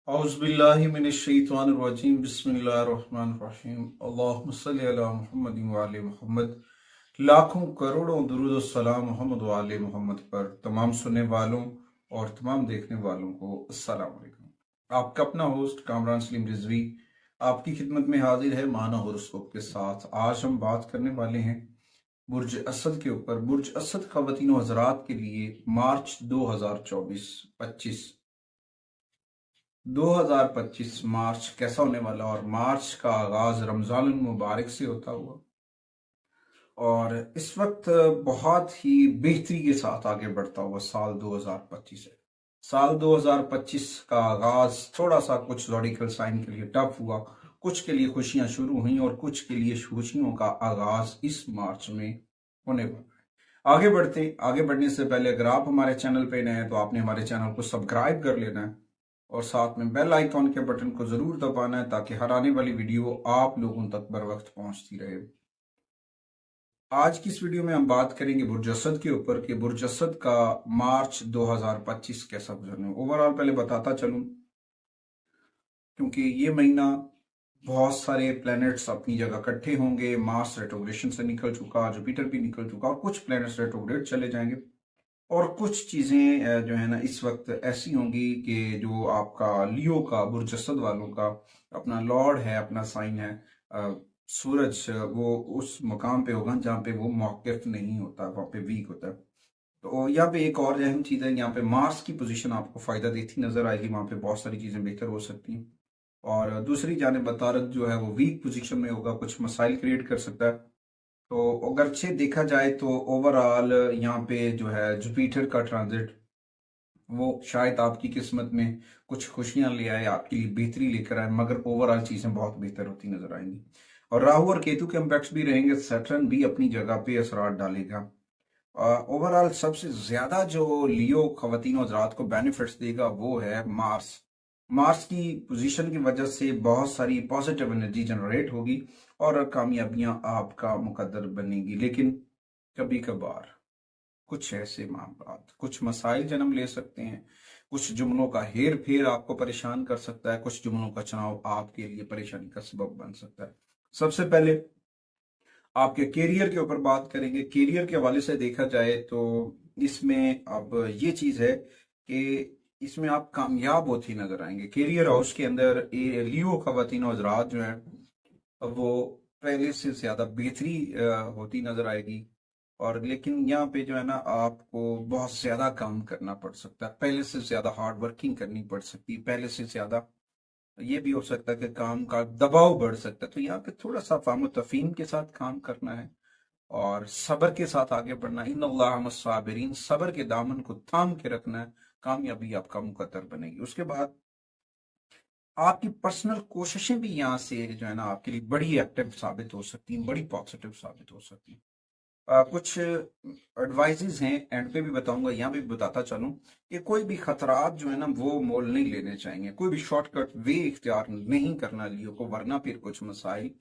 औज़ुबिल्लाहिमिनश्शैतानिर्रजीम बिस्मिल्लाहिर्रहमानिर्रहीम अल्लाहुम्मा सल्लि अला मुहम्मदिन व आले मोहम्मद। लाखों करोड़ों दुरूद और सलाम मोहम्मद व आले मोहम्मद पर तमाम सुनने वालों और तमाम देखने वालों को अस्सलाम वालेकुम। आपका अपना होस्ट कामरान सलीम रिजवी आपकी खिदमत में हाजिर है माना होरोस्कोप के साथ। आज हम बात करने वाले हैं बुर्ज असद के ऊपर। बुर्ज असद ख़वातीन व हज़रात के लिए मार्च 2024-25 2025 मार्च कैसा होने वाला, और मार्च का आगाज रमजान मुबारक से होता हुआ और इस वक्त बहुत ही बेहतरी के साथ आगे बढ़ता हुआ साल 2025 है। साल 2025 का आगाज थोड़ा सा कुछ ज़ोडिकल साइन के लिए टफ हुआ, कुछ के लिए खुशियां शुरू हुई और कुछ के लिए खुशियों का आगाज इस मार्च में होने वाला है। आगे बढ़ने से पहले अगर आप हमारे चैनल पे नए हैं तो आपने हमारे चैनल को सब्सक्राइब कर लेना है और साथ में बेल आइकॉन के बटन को जरूर दबाना है ताकि हर आने वाली वीडियो आप लोगों तक बर वक्त पहुंचती रहे। आज की इस वीडियो में हम बात करेंगे बुर्ज असद के ऊपर कि बुर्ज असद का मार्च 2025 कैसा गुजरने। ओवरऑल पहले बताता चलूं, क्योंकि ये महीना बहुत सारे प्लैनेट्स अपनी जगह इकट्ठे होंगे। मार्स रेट्रोग्रेशन से निकल चुका, जुपिटर भी निकल चुका और कुछ प्लैनेट्स रेट्रोग्रेड चले जाएंगे और कुछ चीज़ें जो है ना इस वक्त ऐसी होंगी कि जो आपका लियो का बुर्ज असद वालों का अपना लॉर्ड है, अपना साइन है सूरज, वो उस मकाम पे होगा जहाँ पे वो मौक़िफ़ नहीं होता, वहाँ पे वीक होता है। तो यहाँ पे एक और अहम चीज़ है, यहाँ पे मार्स की पोजीशन आपको फ़ायदा देती नज़र आएगी, वहाँ पे बहुत सारी चीज़ें बेहतर हो सकती हैं। और दूसरी जानिब बतारक जो है वो वीक पोजीशन में होगा, कुछ मसाइल क्रिएट कर सकता है। तो अगरचे देखा जाए तो ओवरऑल यहाँ पे जो है जुपिटर का ट्रांजिट वो शायद आपकी किस्मत में कुछ खुशियां ले आए, आपके लिए बेहतरी लेकर आए, मगर ओवरऑल चीजें बहुत बेहतर होती नजर आएंगी। और राहु और केतु के इम्पैक्ट्स भी रहेंगे, सैटर्न भी अपनी जगह पे असरात डालेगा। ओवरऑल सबसे ज्यादा जो लियो खवातीन और हज़रात को बेनिफिट्स देगा वो है मार्स। मार्स की पोजीशन की वजह से बहुत सारी पॉजिटिव एनर्जी जनरेट होगी और कामयाबियां आपका मुकद्दर बनेगी। लेकिन कभी कभार कुछ ऐसे मामला, कुछ मसाइल जन्म ले सकते हैं, कुछ जुमलों का हेर फेर आपको परेशान कर सकता है, कुछ जुमलों का चुनाव आपके लिए परेशानी का सबब बन सकता है। सबसे पहले आपके कैरियर के ऊपर बात करेंगे। कैरियर के हवाले से देखा जाए तो इसमें अब ये चीज है कि इसमें आप कामयाब होती नजर आएंगे। कैरियर हाउस के अंदर लियो खवातीन और हज़रात जो है वो पहले से ज्यादा बेहतरी होती नजर आएगी। और लेकिन यहाँ पे जो है ना आपको बहुत ज्यादा काम करना पड़ सकता है, पहले से ज्यादा हार्ड वर्किंग करनी पड़ सकती है, पहले से ज्यादा ये भी हो सकता है कि काम का दबाव बढ़ सकता है। तो यहाँ पे थोड़ा सा फाहम तफहीम के साथ काम करना है और सब्र के साथ आगे बढ़ना है। इन्नल्लाह मस्साबिरीन, सब्र के दामन को थाम के रखना है, कामयाबी आपका मुकद्दर बनेगी। उसके बाद आपकी पर्सनल कोशिशें भी यहाँ से जो है ना आपके लिए बड़ी एक्टिव साबित हो सकती हैं, बड़ी पॉजिटिव साबित हो सकती हैं। कुछ एडवाइजेज हैं, एंड पे भी बताऊंगा, यहाँ भी बताता चलूं कि कोई भी खतरात जो है ना वो मोल नहीं लेने चाहिए, कोई भी शॉर्टकट वे इख्तियार नहीं करना लियो को, वरना फिर कुछ मसाइल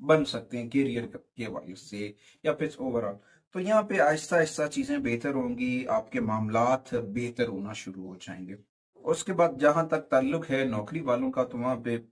बन सकते हैं कैरियर के हवाले से या फिर ओवरऑल। तो यहाँ पे आहिस्ता आहिस्ता चीजें बेहतर होंगी, आपके मामलात बेहतर होना शुरू हो जाएंगे। उसके बाद जहां तक ताल्लुक है नौकरी वालों का, तो वहां पे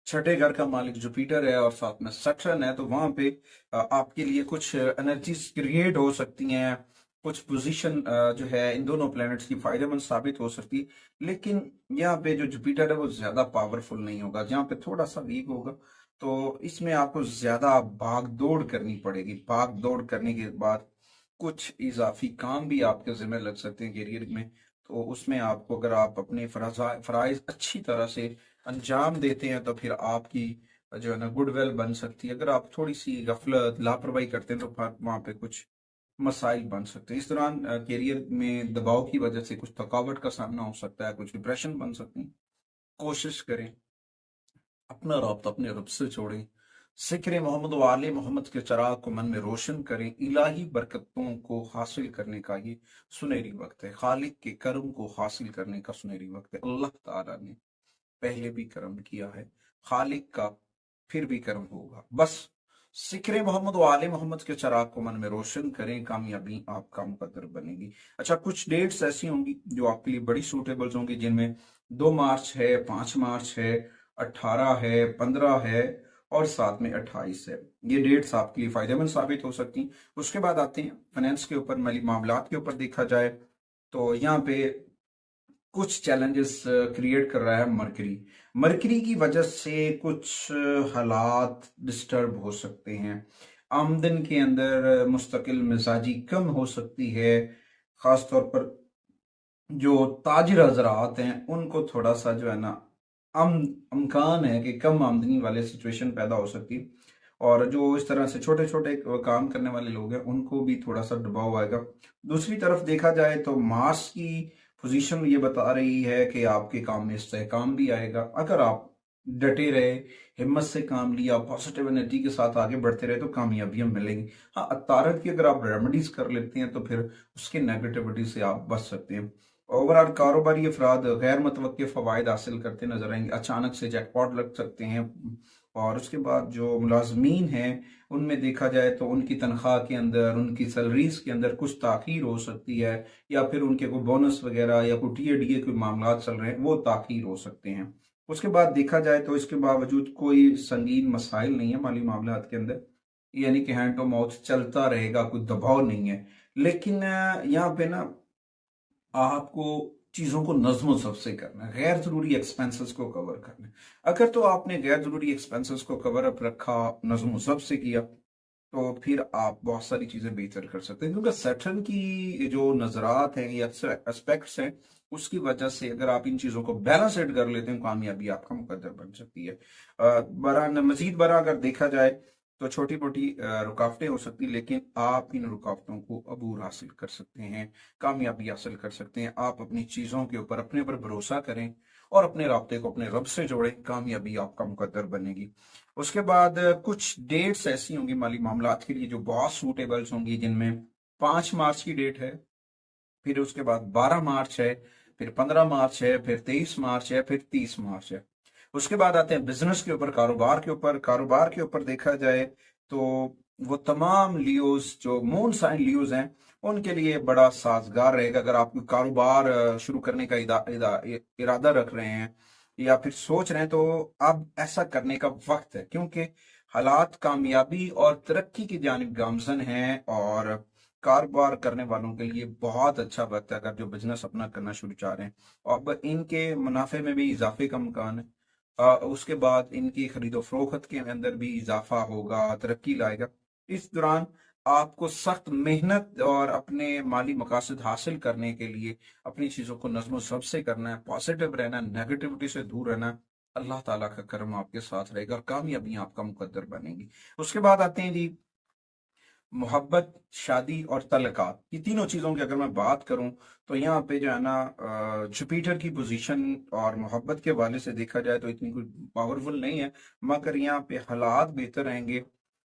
छठे घर का मालिक जुपिटर है और साथ में सैटर्न है, तो वहां पे आपके लिए कुछ एनर्जीज क्रिएट हो सकती हैं, कुछ पोजीशन जो है इन दोनों प्लैनेट्स की फायदेमंद साबित हो सकती है। लेकिन यहाँ पे जो जुपिटर है वो ज्यादा पावरफुल नहीं होगा, जहाँ पे थोड़ा सा वीक होगा। तो इसमें आपको ज्यादा भाग दौड़ करनी पड़ेगी। भाग दौड़ करने के बाद कुछ इजाफी काम भी आपके जिम्मे लग सकते हैं करियर में। तो उसमें आपको, अगर आप अपने फराइज अच्छी तरह से अंजाम देते हैं तो फिर आपकी जो है ना गुडविल बन सकती है। अगर आप थोड़ी सी गफलत लापरवाही करते हैं तो फिर वहां पे कुछ मसाइल बन सकते हैं। इस दौरान करियर में दबाव की वजह से कुछ थकावट का सामना हो सकता है, कुछ डिप्रेशन बन सकते हैं। कोशिश करें अपना रब्त अपने रब से जोड़ें, जिक्र मोहम्मद व आले मोहम्मद के चराग को मन में रोशन करें। इलाही बरकतों को हासिल करने का ये सुनहरी वक्त है, खालिक के करम को हासिल करने का सुनहरी वक्त है। अल्लाह ताला ने पहले भी करम किया है, खालिक का फिर भी करम होगा। बस जिक्र मोहम्मद व आले मोहम्मद के चराग को मन में रोशन करें, कामयाबी आपका मुकद्दर बनेगी। अच्छा, कुछ डेट्स ऐसी होंगी जो आपके लिए बड़ी सूटेबल होंगी, जिनमें 2 मार्च है, 5 मार्च है, 18 है, 15 है और साथ में 28 है। ये डेट्स आपके लिए फायदेमंद साबित हो सकती हैं। उसके बाद आते हैं फाइनेंस के ऊपर, माली मामलात के ऊपर देखा जाए तो यहाँ पे कुछ चैलेंजेस क्रिएट कर रहा है मरकरी। मरकरी की वजह से कुछ हालात डिस्टर्ब हो सकते हैं। आमदन के अंदर मुस्तकिल मिजाजी कम हो सकती है। खास तौर पर जो ताजिर हजरात हैं उनको थोड़ा सा जो है ना अम अमकान है कि कम आमदनी वाले सिचुएशन पैदा हो सकती है। और जो इस तरह से छोटे छोटे काम करने वाले लोग हैं उनको भी थोड़ा सा दबाव आएगा। दूसरी तरफ देखा जाए तो मार्स की पोजीशन ये बता रही है कि आपके काम में इस्तेहकाम भी आएगा अगर आप डटे रहे, हिम्मत से काम लिया, पॉजिटिव एनर्जी के साथ आगे बढ़ते रहे तो कामयाबियां मिलेंगी। हाँ, अतारत की अगर आप रेमेडीज कर लेते हैं तो फिर उसके नेगेटिविटी से आप बच सकते हैं। ओवरऑल कारोबारी अफराद गैर मुतवक्के फवायद हासिल करते नजर आएंगे, अचानक से जैकपॉट लग सकते हैं। और उसके बाद जो मुलाजमीन हैं उनमें देखा जाए तो उनकी तनख्वाह के अंदर, उनकी सैलरीज के अंदर कुछ ताखीर हो सकती है, या फिर उनके कोई बोनस वगैरह या कोई टीए कोई मामला चल रहे हैं वो ताखीर हो सकते हैं। उसके बाद देखा जाए तो इसके बावजूद कोई संगीन मसाइल नहीं है माली मामलात के अंदर, यानी कि हैंड टू माउथ चलता रहेगा, कोई दबाव नहीं है। लेकिन यहाँ पे ना आपको चीजों को नज्म सबसे करना है, गैर जरूरी एक्सपेंसेस को कवर करना है। अगर तो आपने गैर जरूरी एक्सपेंसेस को कवर अप रखा, नज्म सबसे किया, तो फिर आप बहुत सारी चीजें बेहतर कर सकते हैं। क्योंकि सैटर्न की जो नजरात हैं या एस्पेक्ट्स हैं उसकी वजह से अगर आप इन चीजों को बैलेंस कर लेते हैं कामयाबी आपका मुकद्दर बन सकती है। बरा मजीद बरा अगर देखा जाए तो छोटी मोटी रुकावटें हो सकती, लेकिन आप इन रुकावटों को अबूर हासिल कर सकते हैं, कामयाबी हासिल कर सकते हैं। आप अपनी चीजों के ऊपर अपने पर भरोसा करें और अपने राब्ते को अपने रब से जोड़ें, कामयाबी आपका मुकद्दर बनेगी। उसके बाद कुछ डेट्स ऐसी होंगी माली मामलात के लिए जो बहुत सूटेबल्स होंगी, जिनमें 5 मार्च की डेट है, फिर उसके बाद 12 मार्च है, फिर 15 मार्च है, फिर 23 मार्च है, फिर 30 मार्च है। उसके बाद आते हैं बिजनेस के ऊपर, कारोबार के ऊपर। कारोबार के ऊपर देखा जाए तो वो तमाम लियोज जो मून साइन लियोज हैं उनके लिए बड़ा साजगार रहेगा। अगर आप कारोबार शुरू करने का इरादा रख रहे हैं या फिर सोच रहे हैं तो अब ऐसा करने का वक्त है, क्योंकि हालात कामयाबी और तरक्की की जानिब गामजन हैं। और कारोबार करने वालों के लिए बहुत अच्छा वक्त है अगर जो बिजनेस अपना करना शुरू चाह रहे हैं। और अब इनके मुनाफे में भी इजाफे का इम्कान है। उसके बाद इनकी खरीदो फरोख्त के अंदर भी इजाफा होगा, तरक्की लाएगा। इस दौरान आपको सख्त मेहनत और अपने माली मकासद हासिल करने के लिए अपनी चीजों को नज़्म ज़ब्त से करना है, पॉजिटिव रहना है, नेगेटिविटी से दूर रहना है। अल्लाह ताला का करम आपके साथ रहेगा और कामयाबी आपका मुकद्दर बनेगी। उसके बाद आते हैं जी मोहब्बत, शादी और तलकात। ये तीनों चीजों की अगर मैं बात करूं तो यहाँ पे जो है ना जुपिटर की पोजीशन और मोहब्बत के हवाले से देखा जाए तो इतनी कोई पावरफुल नहीं है, मगर यहाँ पे हालात बेहतर रहेंगे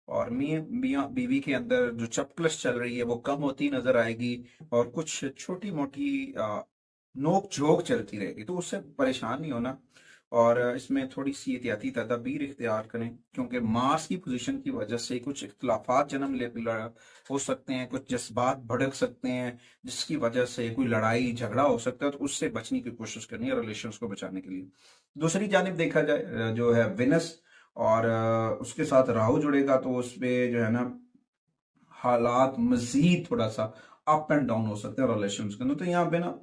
और मियाँ बीवी के अंदर जो चपकलश चल रही है वो कम होती नजर आएगी और कुछ छोटी मोटी नोक झोंक चलती रहेगी, तो उससे परेशान नहीं होना। और इसमें थोड़ी सी एहतियाती तदाबीर इख्तियार करें, क्योंकि मार्स की पोजीशन की वजह से कुछ इख्तलाफात जन्म ले हो सकते हैं, कुछ जज्बात भड़क सकते हैं, जिसकी वजह से कोई लड़ाई झगड़ा हो सकता है, तो उससे बचने की कोशिश करनी है रिलेशंस को बचाने के लिए। दूसरी जानिब देखा जाए जो है वेनस और उसके साथ राहु जुड़ेगा तो उसमें जो है ना हालात मजीद थोड़ा सा अप एंड डाउन हो सकते हैं रिलेशंस के अंदर। तो यहाँ पे ना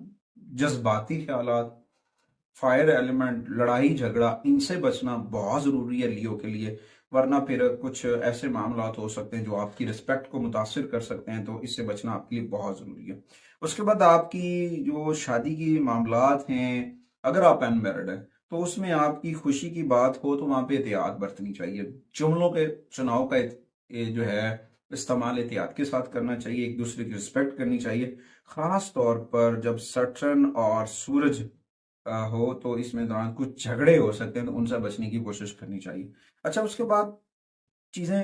जज्बाती ख्यालात, फायर एलिमेंट, लड़ाई झगड़ा, इनसे बचना बहुत जरूरी है लियो के लिए, वरना फिर कुछ ऐसे मामला हो सकते हैं जो आपकी रिस्पेक्ट को मुतासिर कर सकते हैं, तो इससे बचना आपके लिए बहुत जरूरी है। उसके बाद आपकी जो शादी की मामलात हैं, अगर आप अनमैरिड है तो उसमें आपकी खुशी की बात हो तो वहां पे एहतियात बरतनी चाहिए। जुमलों के चुनाव का ये जो है इस्तेमाल एहतियात के साथ करना चाहिए, एक दूसरे की रिस्पेक्ट करनी चाहिए। खास तौर पर जब सटर्न और सूरज हो तो इसमें दौरान कुछ झगड़े हो सकते हैं, तो उनसे बचने की कोशिश करनी चाहिए। अच्छा, उसके बाद चीजें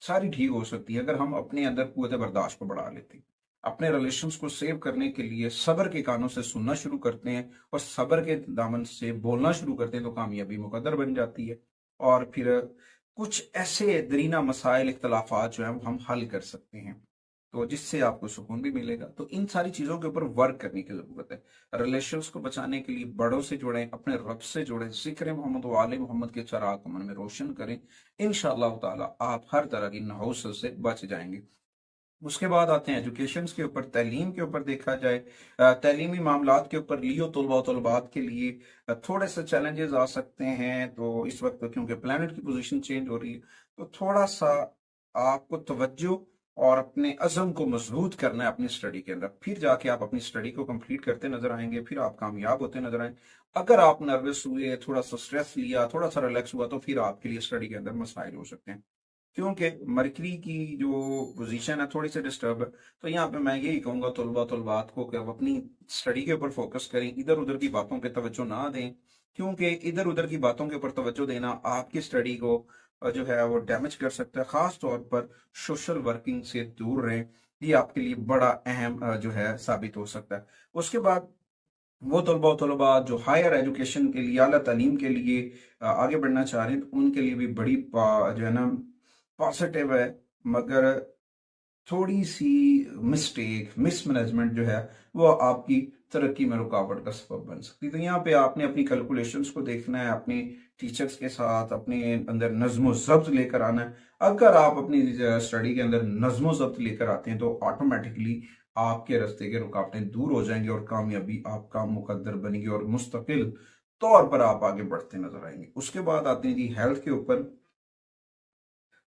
सारी ठीक हो सकती है अगर हम अपने अंदर कुव्वत बर्दाश्त को बढ़ा लेते हैं। अपने रिलेशंस को सेव करने के लिए सब्र के कानों से सुनना शुरू करते हैं और सब्र के दामन से बोलना शुरू करते हैं, तो कामयाबी मुकद्दर बन जाती है। और फिर कुछ ऐसे दरीना मसाइल, इख्तलाफात जो है हम हल कर सकते हैं। तो जिससे आपको सुकून भी मिलेगा। तो इन सारी चीजों के ऊपर वर्क करने की जरूरत है। रिलेशंस को बचाने के लिए बड़ों से जुड़ें, अपने रब से जुड़ें, जिक्र मोहम्मद व आले मोहम्मद के चराग को मन में रोशन करें। इंशाअल्लाह ताला आप हर तरह की नहुस से बच जाएंगे। उसके बाद आते हैं एजुकेशन के ऊपर, तालीम के ऊपर देखा जाए। तालीमी मामलात के ऊपर लियो तलबा तलबात के लिए थोड़े से चैलेंजेस आ सकते हैं। तो इस वक्त क्योंकि प्लानट की पोजीशन चेंज हो रही है, तो थोड़ा सा आपको तवज्जो और अपने अज़म को मजबूत करना है अपनी स्टडी के अंदर। फिर जाके आप अपनी स्टडी को कंप्लीट करते नजर आएंगे, फिर आप कामयाब होते नजर आएंगे। अगर आप नर्वस हुए, थोड़ा सा स्ट्रेस लिया, थोड़ा सा रिलैक्स हुआ, तो फिर आपके लिए स्टडी के अंदर मसाइल हो सकते हैं। क्योंकि मरकरी की जो पोजीशन है थोड़ी सी डिस्टर्ब है। तो यहाँ पे मैं यही कहूंगा तलबात को कि वो अपनी स्टडी के ऊपर फोकस करें, इधर उधर की बातों पे तवज्जो ना दें। क्योंकि इधर उधर की बातों के ऊपर तवज्जो देना आपकी स्टडी को जो है वो डैमेज कर सकता है। खास तौर पर सोशल वर्किंग से दूर रहें, ये आपके लिए बड़ा अहम जो है साबित हो सकता है। उसके बाद वो तलबा जो हायर एजुकेशन के लिए, आला तालीम के लिए आगे बढ़ना चाह रहे हैं, तो उनके लिए भी बड़ी जो है ना पॉजिटिव है। मगर थोड़ी सी मिस्टेक, मिसमैनेजमेंट जो है वो आपकी तरक्की में रुकावट का सबब बन सकती है। तो यहाँ पे आपने अपनी कैलकुलेशंस को देखना है, अपने टीचर्स के साथ अपने अंदर नज्म ज़ब्त लेकर आना है। अगर आप अपनी स्टडी के अंदर नज्म ज़ब्त लेकर आते हैं, तो ऑटोमेटिकली आपके रास्ते के रुकावटें दूर हो जाएंगी और कामयाबी आपका मुकद्दर बनेगी और मुस्तकिल तौर पर आप आगे बढ़ते नजर आएंगे। उसके बाद आते हैं जी हेल्थ के ऊपर।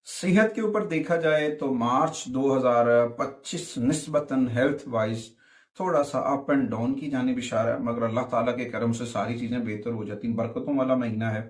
सेहत के ऊपर देखा जाए तो मार्च 2025 निस्बतन हेल्थ वाइज थोड़ा सा अप एंड डाउन की जानिब इशारा है, मगर अल्लाह ताला के करम से सारी चीजें बेहतर हो जाती हैं। बरकतों वाला महीना है।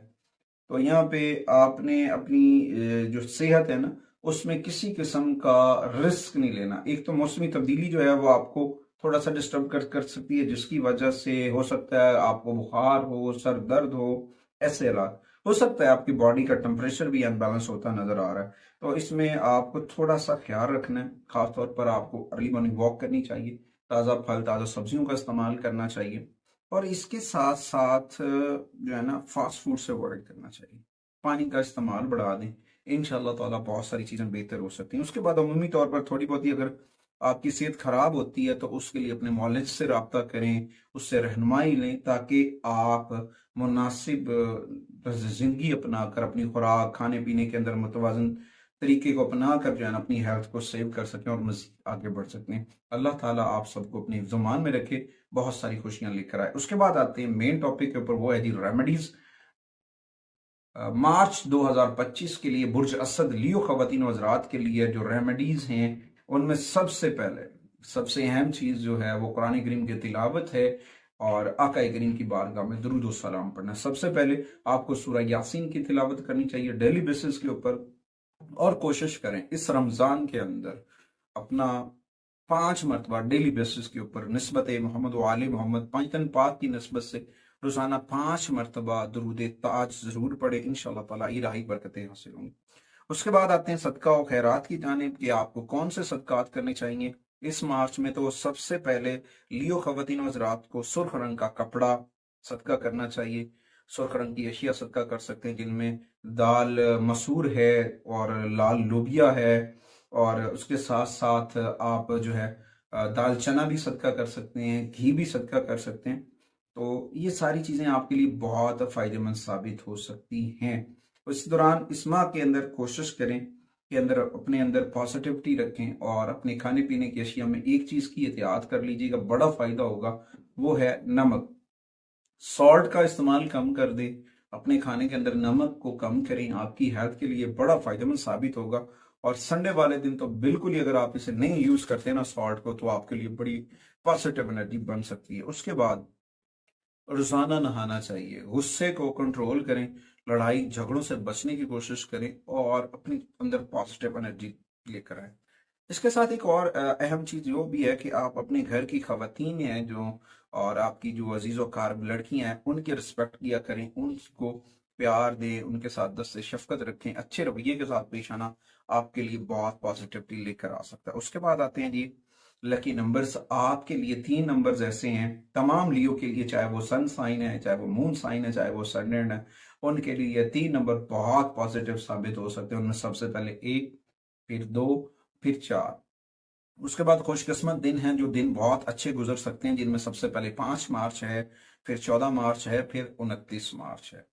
तो यहाँ पे आपने अपनी जो सेहत है ना, उसमें किसी किस्म का रिस्क नहीं लेना। एक तो मौसमी तब्दीली जो है वो आपको थोड़ा सा डिस्टर्ब कर सकती है, जिसकी वजह से हो सकता है आपको बुखार हो, सर दर्द हो, ऐसे हालात हो सकता है। आपकी बॉडी का टेम्परेचर भी अनबैलेंस होता नजर आ रहा है। तो इसमें आपको थोड़ा सा ख्याल रखना है। खासतौर पर आपको अर्ली मॉर्निंग वॉक करनी चाहिए, ताज़ा फल, ताज़ा सब्जियों का इस्तेमाल करना चाहिए, और इसके साथ साथ जो है ना फास्ट फूड से अवॉइड करना चाहिए। पानी का इस्तेमाल बढ़ा दें, इंशाल्लाह ताला बहुत सारी चीज़ें बेहतर हो सकती हैं। उसके बाद अमूमी तौर पर थोड़ी बहुत ही अगर आपकी सेहत खराब होती है, तो उसके लिए अपने मौलिज से रब्ता करें, उससे रहनुमाई लें, ताकि आप मुनासिब जिंदगी अपना कर अपनी खुराक, खाने पीने के अंदर मुतवाजन तरीके को अपना कर जो है ना अपनी हेल्थ को सेव कर सकें और मज़ीद आगे बढ़ सकें। अल्लाह ताला आप सबको अपने ज़ुबान में रखे, बहुत सारी खुशियां लेकर आए। उसके बाद आते हैं मेन टॉपिक के ऊपर, वो है जी रेमेडीज। मार्च 2025 के लिए बुर्ज असद लियो खवातीन हज़रात के लिए जो रेमेडीज हैं, उनमें सबसे पहले सबसे अहम चीज जो है वो कुरान करीम की तिलावत है और आका करीम की बारगाह में दुरूद और सलाम पढ़ना। सबसे पहले आपको सूरह यासीन की तिलावत करनी चाहिए डेली बेसिस के ऊपर। और कोशिश करें इस रमजान के अंदर अपना 5 मरतबा डेली बेसिस के ऊपर निस्बत मोहम्मद व आले मोहम्मद, पंजतन पाक की निस्बत से रोजाना 5 मरतबा दुरूद ताज जरूर पढ़े। इंशाअल्लाह ताला इलाही बरकतें हासिल होंगी। उसके बाद आते हैं सदका और खैरात की जानिब कि आपको कौन से सदकात करने चाहिए इस मार्च में। तो सबसे पहले लियो खवातीन हज़रात को सुर्ख रंग का कपड़ा सदका करना चाहिए। सुर्ख रंग की अशिया सदका कर सकते हैं, जिनमें दाल मसूर है और लाल लोबिया है, और उसके साथ साथ आप जो है दाल चना भी सदका कर सकते हैं, घी भी सदका कर सकते हैं। तो ये सारी चीज़ें आपके लिए बहुत फ़ायदेमंद साबित हो सकती हैं। इस दौरान इस माह के अंदर कोशिश करें कि अपने अंदर पॉजिटिविटी रखें और अपने खाने पीने की अशिया में एक चीज़ की एहतियात कर लीजिएगा, बड़ा फ़ायदा होगा, वो है नमक। सॉल्ट का इस्तेमाल कम कर दे, अपने खाने के अंदर नमक को कम करें, आपकी हेल्थ के लिए बड़ा फायदेमंद साबित होगा। और संडे वाले दिन तो बिल्कुल ही अगर आप इसे नहीं यूज करते ना सॉल्ट को, तो आपके लिए बड़ी पॉजिटिव एनर्जी बन सकती है। उसके बाद रोजाना नहाना चाहिए, गुस्से को कंट्रोल करें, लड़ाई झगड़ों से बचने की कोशिश करें और अपने अंदर पॉजिटिव एनर्जी लेकर आए। इसके साथ एक और अहम चीज जो भी है कि आप अपने घर की खवातीन हैं जो, और आपकी जो अजीजो कारब लड़कियां हैं, उनकी रिस्पेक्ट किया करें, उनको प्यार दें, उनके साथ दस्ते शफकत रखें, अच्छे रवैये के साथ पेश आना आपके लिए बहुत पॉजिटिविटी लेकर आ सकता है। उसके बाद आते हैं जी लकी नंबर्स। आपके लिए 3 नंबर्स ऐसे हैं तमाम लियो के लिए, चाहे वो सन साइन है, चाहे वो मून साइन है, चाहे वो सनडेंड है, उनके लिए ये 3 नंबर बहुत पॉजिटिव साबित हो सकते हैं। उनमें सबसे पहले 1, फिर 2, फिर 4। उसके बाद खुशकिस्मत दिन हैं, जो दिन बहुत अच्छे गुजर सकते हैं, जिनमें सबसे पहले 5 मार्च है, फिर 14 मार्च है, फिर 29 मार्च है।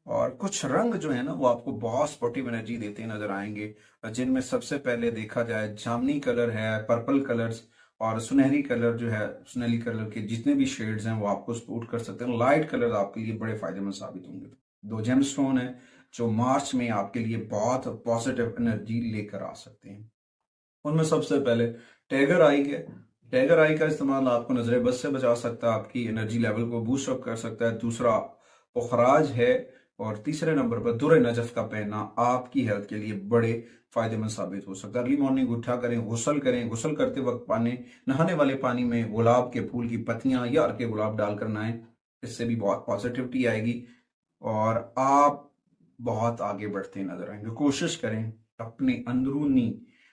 और कुछ रंग जो है ना वो आपको बहुत स्पोर्टिव एनर्जी देते नजर आएंगे, जिनमें सबसे पहले देखा जाए जामनी कलर है, पर्पल कलर्स और सुनहरी कलर जो है, सुनहरी कलर के जितने भी शेड्स हैं वो आपको सपोर्ट कर सकते हैं। लाइट कलर आपके लिए बड़े फायदेमंद साबित होंगे। 2 जेमस्टोन है जो मार्च में आपके लिए बहुत पॉजिटिव एनर्जी लेकर आ सकते हैं। उनमें सबसे पहले टैगर आई है। टैगर आई का इस्तेमाल आपको नजर बस से बचा सकता है, आपकी एनर्जी लेवल को बूस्ट अप कर सकता है। दूसरा पुखराज है। और तीसरे नंबर पर दुर्र नजफ का पहनना आपकी हेल्थ के लिए बड़े फायदेमंद साबित हो सकता है। अर्ली मॉर्निंग उठा करें, गुसल करें, गुसल करते वक्त पानी, नहाने वाले पानी में गुलाब के फूल की पत्तियां या अर्के गुलाब डालकर नहाएं, इससे भी बहुत पॉजिटिविटी आएगी और आप बहुत आगे बढ़ते नजर आएंगे। कोशिश करें अपनी अंदरूनी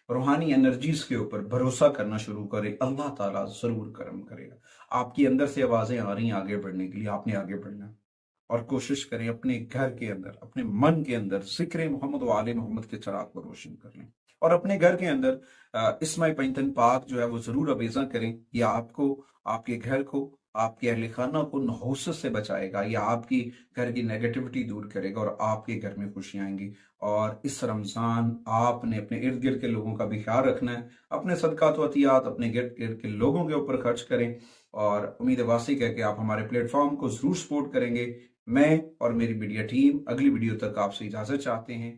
रूहानी एनर्जीज के ऊपर भरोसा करना शुरू करें, अल्लाह ताला जरूर करम करेगा। आपकी अंदर से आवाजें आ रही हैं आगे बढ़ने के लिए, आपने आगे बढ़ना है। और कोशिश करें अपने घर के अंदर, अपने मन के अंदर जिक्र मोहम्मद व आले मोहम्मद के चिराग को रोशन कर लें। और अपने घर के अंदर इस्माई पैंतन पाक जो है वो जरूर अवेजा करें। यह आपको, आपके घर को, आपके अहल खाना को नहूसत से बचाएगा, या आपकी घर की नेगेटिविटी दूर करेगा और आपके घर में खुशियां आएंगी। और इस रमजान आपने अपने इर्द गिर्द के लोगों का भी ख्याल रखना है। अपने सदकात व अतियात अपने गिर्द गिर्द के लोगों के ऊपर खर्च करें और उम्मीद वासिक है कि आप हमारे प्लेटफॉर्म को जरूर सपोर्ट करेंगे। मैं और मेरी मीडिया टीम अगली वीडियो तक आपसे इजाजत चाहते हैं।